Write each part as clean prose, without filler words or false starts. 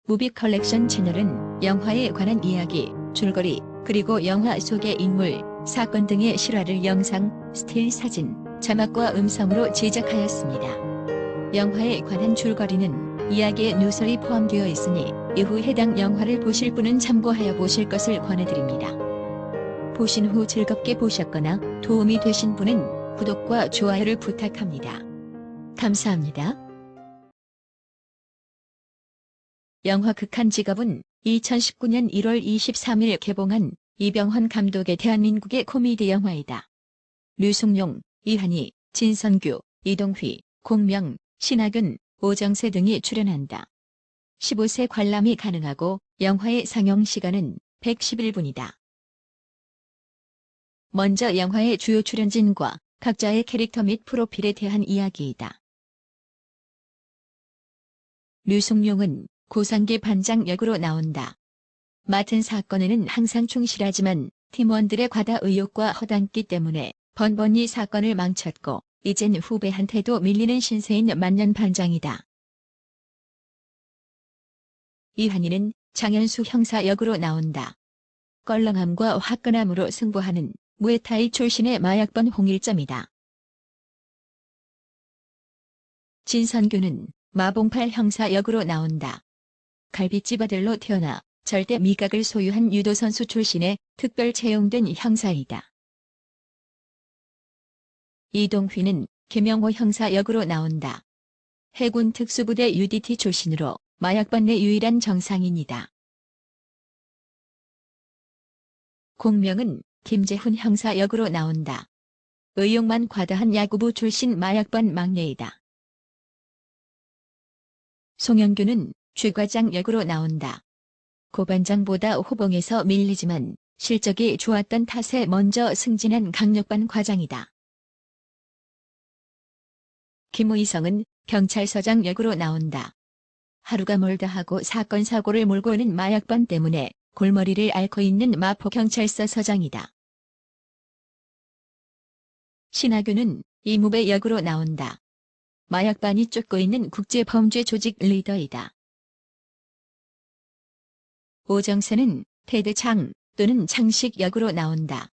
무비 컬렉션 채널은 영화에 관한 이야기, 줄거리, 그리고 영화 속의 인물, 사건 등의 실화를 영상, 스틸 사진, 자막과 음성으로 제작하였습니다. 영화에 관한 줄거리는 이야기의 누설이 포함되어 있으니 이후 해당 영화를 보실 분은 참고하여 보실 것을 권해드립니다. 보신 후 즐겁게 보셨거나 도움이 되신 분은 구독과 좋아요를 부탁합니다. 감사합니다. 영화 극한 직업은 2019년 1월 23일 개봉한 이병헌 감독의 대한민국의 코미디 영화이다. 류승룡, 이한희, 진선규, 이동휘, 공명, 신하균, 오정세 등이 출연한다. 15세 관람이 가능하고 영화의 상영 시간은 111분이다. 먼저 영화의 주요 출연진과 각자의 캐릭터 및 프로필에 대한 이야기이다. 류승룡은 고상기 반장 역으로 나온다. 맡은 사건에는 항상 충실하지만 팀원들의 과다 의욕과 허당기 때문에 번번이 사건을 망쳤고 이젠 후배한테도 밀리는 신세인 만년 반장이다. 이한희는 장현수 형사 역으로 나온다. 껄렁함과 화끈함으로 승부하는 무에타이 출신의 마약범 홍일점이다. 진선규는 마봉팔 형사 역으로 나온다. 갈비집 아들로 태어나 절대 미각을 소유한 유도선수 출신의 특별 채용된 형사이다. 이동휘는 김영호 형사 역으로 나온다. 해군 특수부대 UDT 출신으로 마약반 내 유일한 정상인이다. 공명은 김재훈 형사 역으로 나온다. 의욕만 과다한 야구부 출신 마약반 막내이다. 송영규는 최과장 역으로 나온다. 고반장보다 호봉에서 밀리지만 실적이 좋았던 탓에 먼저 승진한 강력반 과장이다. 김의성은 경찰서장 역으로 나온다. 하루가 멀다 하고 사건 사고를 몰고 오는 마약반 때문에 골머리를 앓고 있는 마포경찰서 서장이다. 신하균은 이무배 역으로 나온다. 마약반이 쫓고 있는 국제범죄 조직 리더이다. 오정세는 테드창 또는 창식 역으로 나온다.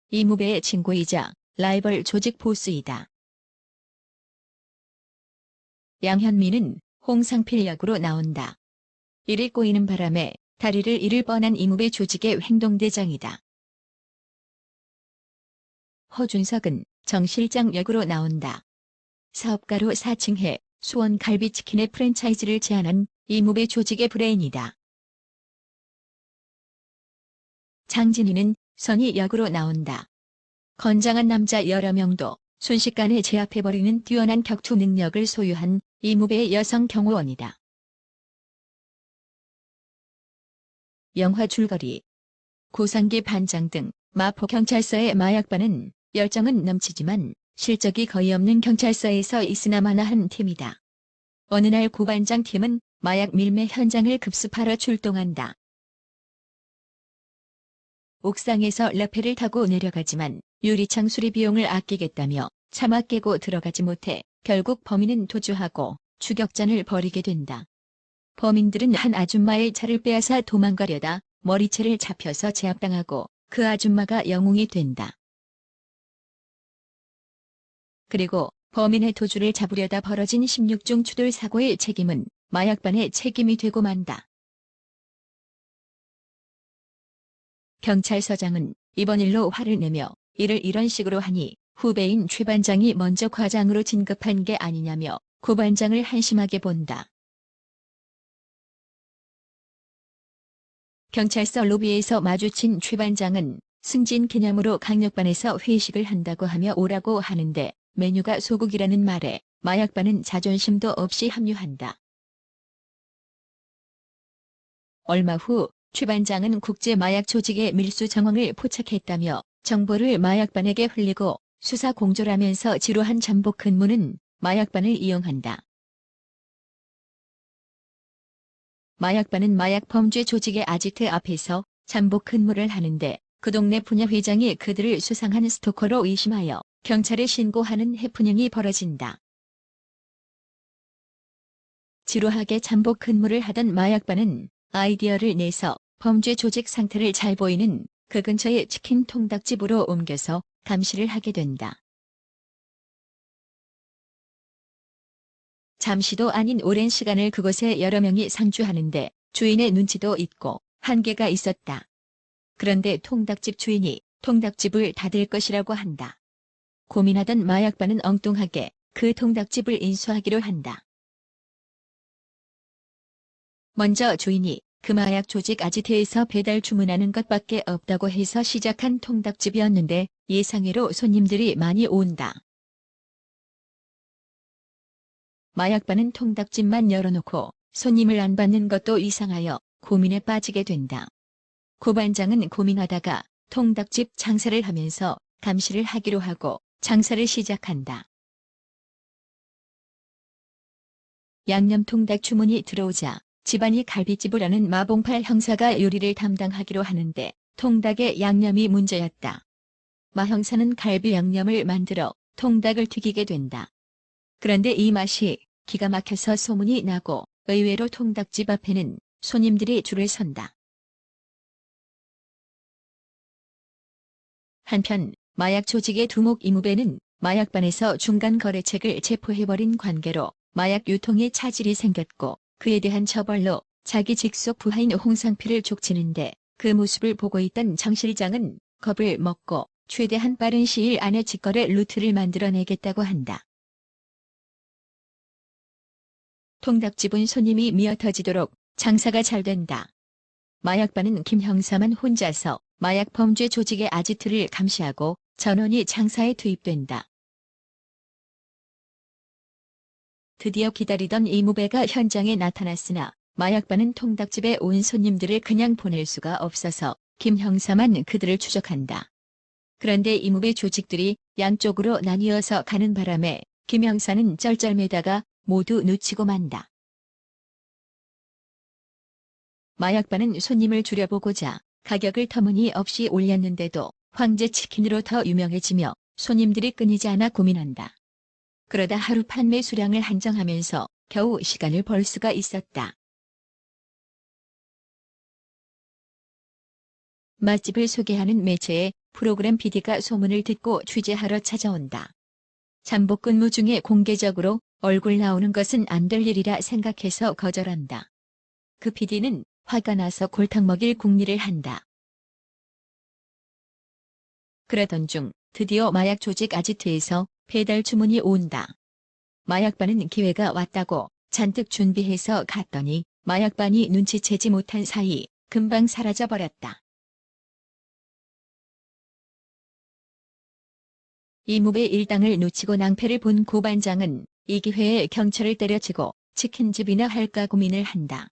이무배의 친구이자 라이벌 조직 보스이다. 양현미는 홍상필 역으로 나온다. 이를 꼬이는 바람에 다리를 잃을 뻔한 이무배 조직의 행동대장이다. 허준석은 정 실장 역으로 나온다. 사업가로 사칭해 수원 갈비치킨의 프랜차이즈를 제안한 이무배 조직의 브레인이다. 장진희는 선희 역으로 나온다. 건장한 남자 여러 명도 순식간에 제압해버리는 뛰어난 격투 능력을 소유한 이무배의 여성 경호원이다. 영화 줄거리. 고상기 반장 등 마포경찰서의 마약반은 열정은 넘치지만 실적이 거의 없는 경찰서에서 있으나마나한 팀이다. 어느 날 고반장 팀은 마약 밀매 현장을 급습하러 출동한다. 옥상에서 라페를 타고 내려가지만 유리창 수리 비용을 아끼겠다며 차마 깨고 들어가지 못해 결국 범인은 도주하고 추격전을 벌이게 된다. 범인들은 한 아줌마의 차를 빼앗아 도망가려다 머리채를 잡혀서 제압당하고 그 아줌마가 영웅이 된다. 그리고 범인의 도주를 잡으려다 벌어진 16중 추돌 사고의 책임은 마약반의 책임이 되고 만다. 경찰서장은 이번 일로 화를 내며 이를 이런 식으로 하니 후배인 최 반장이 먼저 과장으로 진급한 게 아니냐며 고 반장을 한심하게 본다. 경찰서 로비에서 마주친 최 반장은 승진 기념으로 강력반에서 회식을 한다고 하며 오라고 하는데 메뉴가 소고기라는 말에 마약반은 자존심도 없이 합류한다. 얼마 후 최 반장은 국제 마약 조직의 밀수 정황을 포착했다며 정보를 마약반에게 흘리고 수사 공조라면서 지루한 잠복 근무는 마약반을 이용한다. 마약반은 마약 범죄 조직의 아지트 앞에서 잠복 근무를 하는데 그 동네 분야회장이 그들을 수상한 스토커로 의심하여 경찰에 신고하는 해프닝이 벌어진다. 지루하게 잠복 근무를 하던 마약반은 아이디어를 내서 범죄 조직 상태를 잘 보이는 그 근처의 치킨 통닭집으로 옮겨서 감시를 하게 된다. 잠시도 아닌 오랜 시간을 그곳에 여러 명이 상주하는데 주인의 눈치도 있고 한계가 있었다. 그런데 통닭집 주인이 통닭집을 닫을 것이라고 한다. 고민하던 마약반은 엉뚱하게 그 통닭집을 인수하기로 한다. 먼저 주인이 그 마약 조직 아지트에서 배달 주문하는 것밖에 없다고 해서 시작한 통닭집이었는데 예상외로 손님들이 많이 온다. 마약반은 통닭집만 열어놓고 손님을 안 받는 것도 이상하여 고민에 빠지게 된다. 고반장은 고민하다가 통닭집 장사를 하면서 감시를 하기로 하고 장사를 시작한다. 양념통닭 주문이 들어오자 집안이 갈비집을 하는 마봉팔 형사가 요리를 담당하기로 하는데 통닭의 양념이 문제였다. 마 형사는 갈비 양념을 만들어 통닭을 튀기게 된다. 그런데 이 맛이 기가 막혀서 소문이 나고 의외로 통닭집 앞에는 손님들이 줄을 선다. 한편 마약 조직의 두목 이무배는 마약반에서 중간 거래책을 체포해버린 관계로 마약 유통에 차질이 생겼고 그에 대한 처벌로 자기 직속 부하인 홍상필을 족치는데 그 모습을 보고 있던 정 실장은 겁을 먹고 최대한 빠른 시일 안에 직거래 루트를 만들어내겠다고 한다. 통닭집은 손님이 미어터지도록 장사가 잘 된다. 마약반은 김 형사만 혼자서 마약 범죄 조직의 아지트를 감시하고 전원이 장사에 투입된다. 드디어 기다리던 이무배가 현장에 나타났으나 마약반은 통닭집에 온 손님들을 그냥 보낼 수가 없어서 김 형사만 그들을 추적한다. 그런데 이무배 조직들이 양쪽으로 나뉘어서 가는 바람에 김 형사는 쩔쩔매다가 모두 놓치고 만다. 마약반은 손님을 줄여보고자 가격을 터무니없이 올렸는데도 황제 치킨으로 더 유명해지며 손님들이 끊이지 않아 고민한다. 그러다 하루 판매 수량을 한정하면서 겨우 시간을 벌 수가 있었다. 맛집을 소개하는 매체에 프로그램 PD가 소문을 듣고 취재하러 찾아온다. 잠복 근무 중에 공개적으로 얼굴 나오는 것은 안 될 일이라 생각해서 거절한다. 그 PD는 화가 나서 골탕 먹일 궁리를 한다. 그러던 중 드디어 마약 조직 아지트에서 배달 주문이 온다. 마약반은 기회가 왔다고 잔뜩 준비해서 갔더니 마약반이 눈치채지 못한 사이 금방 사라져버렸다. 이무배 일당을 놓치고 낭패를 본 고반장은 이 기회에 경찰을 때려치고 치킨집이나 할까 고민을 한다.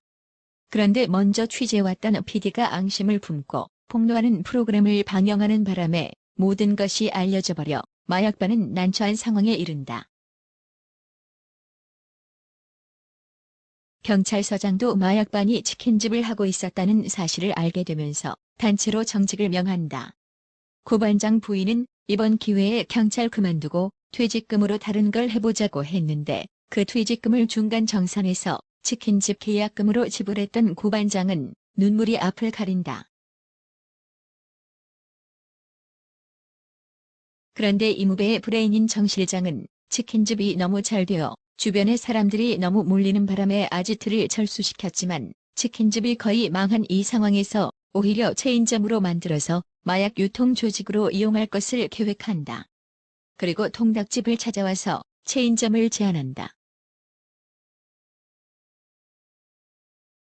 그런데 먼저 취재왔던 PD가 앙심을 품고 폭로하는 프로그램을 방영하는 바람에 모든 것이 알려져 버려 마약반은 난처한 상황에 이른다. 경찰서장도 마약반이 치킨집을 하고 있었다는 사실을 알게 되면서 단체로 정직을 명한다. 고반장 부인은 이번 기회에 경찰 그만두고 퇴직금으로 다른 걸 해보자고 했는데 그 퇴직금을 중간 정산해서 치킨집 계약금으로 지불했던 고반장은 눈물이 앞을 가린다. 그런데 이무배의 브레인인 정 실장은 치킨집이 너무 잘 되어 주변의 사람들이 너무 몰리는 바람에 아지트를 철수시켰지만 치킨집이 거의 망한 이 상황에서 오히려 체인점으로 만들어서 마약 유통 조직으로 이용할 것을 계획한다. 그리고 통닭집을 찾아와서 체인점을 제안한다.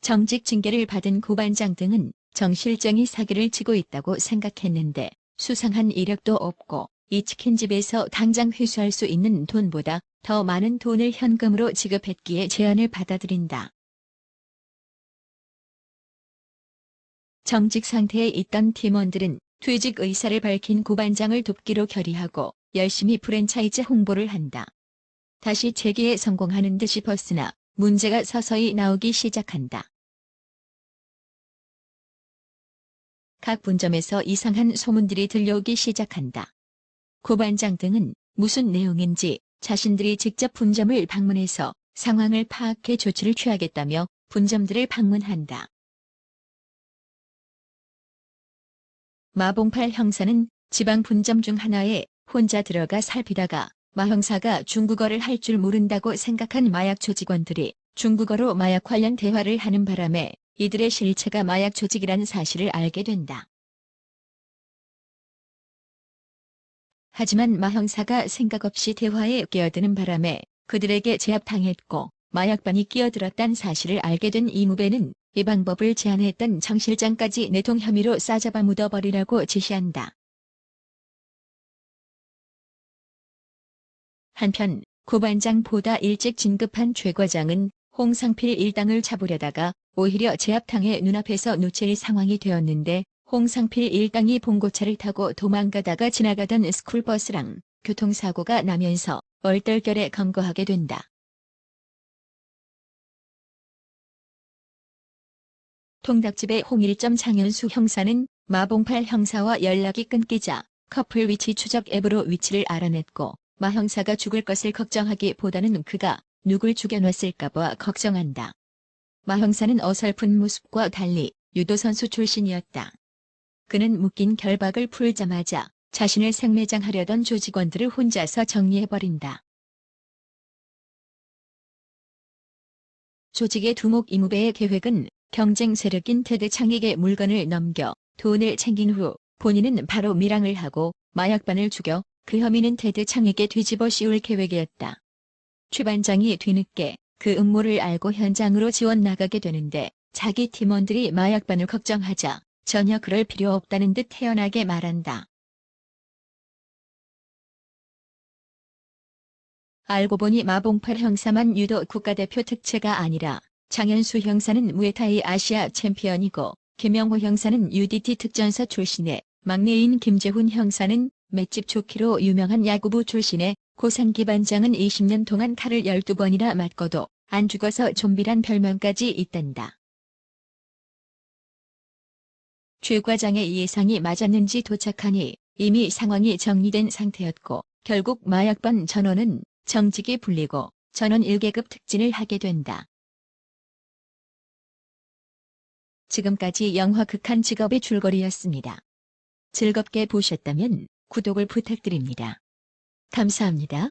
정직 징계를 받은 고반장 등은 정 실장이 사기를 치고 있다고 생각했는데 수상한 이력도 없고 이 치킨집에서 당장 회수할 수 있는 돈보다 더 많은 돈을 현금으로 지급했기에 제안을 받아들인다. 정직 상태에 있던 팀원들은 퇴직 의사를 밝힌 고반장을 돕기로 결의하고 열심히 프랜차이즈 홍보를 한다. 다시 재기에 성공하는 듯 싶었으나 문제가 서서히 나오기 시작한다. 각 분점에서 이상한 소문들이 들려오기 시작한다. 고반장 등은 무슨 내용인지 자신들이 직접 분점을 방문해서 상황을 파악해 조치를 취하겠다며 분점들을 방문한다. 마봉팔 형사는 지방 분점 중 하나에 혼자 들어가 살피다가 마 형사가 중국어를 할 줄 모른다고 생각한 마약 조직원들이 중국어로 마약 관련 대화를 하는 바람에 이들의 실체가 마약 조직이라는 사실을 알게 된다. 하지만 마 형사가 생각 없이 대화에 끼어드는 바람에 그들에게 제압당했고 마약반이 끼어들었다는 사실을 알게 된 이무배는 이 방법을 제안했던 정 실장까지 내통 혐의로 싸잡아 묻어버리라고 지시한다. 한편 고반장보다 일찍 진급한 최 과장은 홍상필 일당을 잡으려다가 오히려 제압당해 눈앞에서 놓칠 상황이 되었는데 홍상필 일당이 봉고차를 타고 도망가다가 지나가던 스쿨버스랑 교통사고가 나면서 얼떨결에 검거하게 된다. 통닭집의 홍일점 장현수 형사는 마봉팔 형사와 연락이 끊기자 커플 위치 추적 앱으로 위치를 알아냈고 마 형사가 죽을 것을 걱정하기보다는 그가 누굴 죽여놨을까봐 걱정한다. 마 형사는 어설픈 모습과 달리 유도선수 출신이었다. 그는 묶인 결박을 풀자마자 자신을 생매장하려던 조직원들을 혼자서 정리해버린다. 조직의 두목 이무배의 계획은 경쟁 세력인 테드 창익의 물건을 넘겨 돈을 챙긴 후 본인은 바로 밀항을 하고 마약반을 죽여 그 혐의는 테드 창익에 뒤집어 씌울 계획이었다. 최 반장이 뒤늦게 그 음모를 알고 현장으로 지원 나가게 되는데 자기 팀원들이 마약반을 걱정하자 전혀 그럴 필요 없다는 듯 태연하게 말한다. 알고 보니 마봉팔 형사만 유도 국가대표 특채가 아니라 장현수 형사는 무에타이 아시아 챔피언이고 김영호 형사는 UDT 특전사 출신의 막내인 김재훈 형사는 맷집 좋기로 유명한 야구부 출신의 고상기 반장은 20년 동안 칼을 12번이나 맞고도 안 죽어서 좀비란 별명까지 있단다. 최 과장의 예상이 맞았는지 도착하니 이미 상황이 정리된 상태였고 결국 마약반 전원은 정직이 풀리고 전원 1계급 특진을 하게 된다. 지금까지 영화 극한 직업의 줄거리였습니다. 즐겁게 보셨다면 구독을 부탁드립니다. 감사합니다.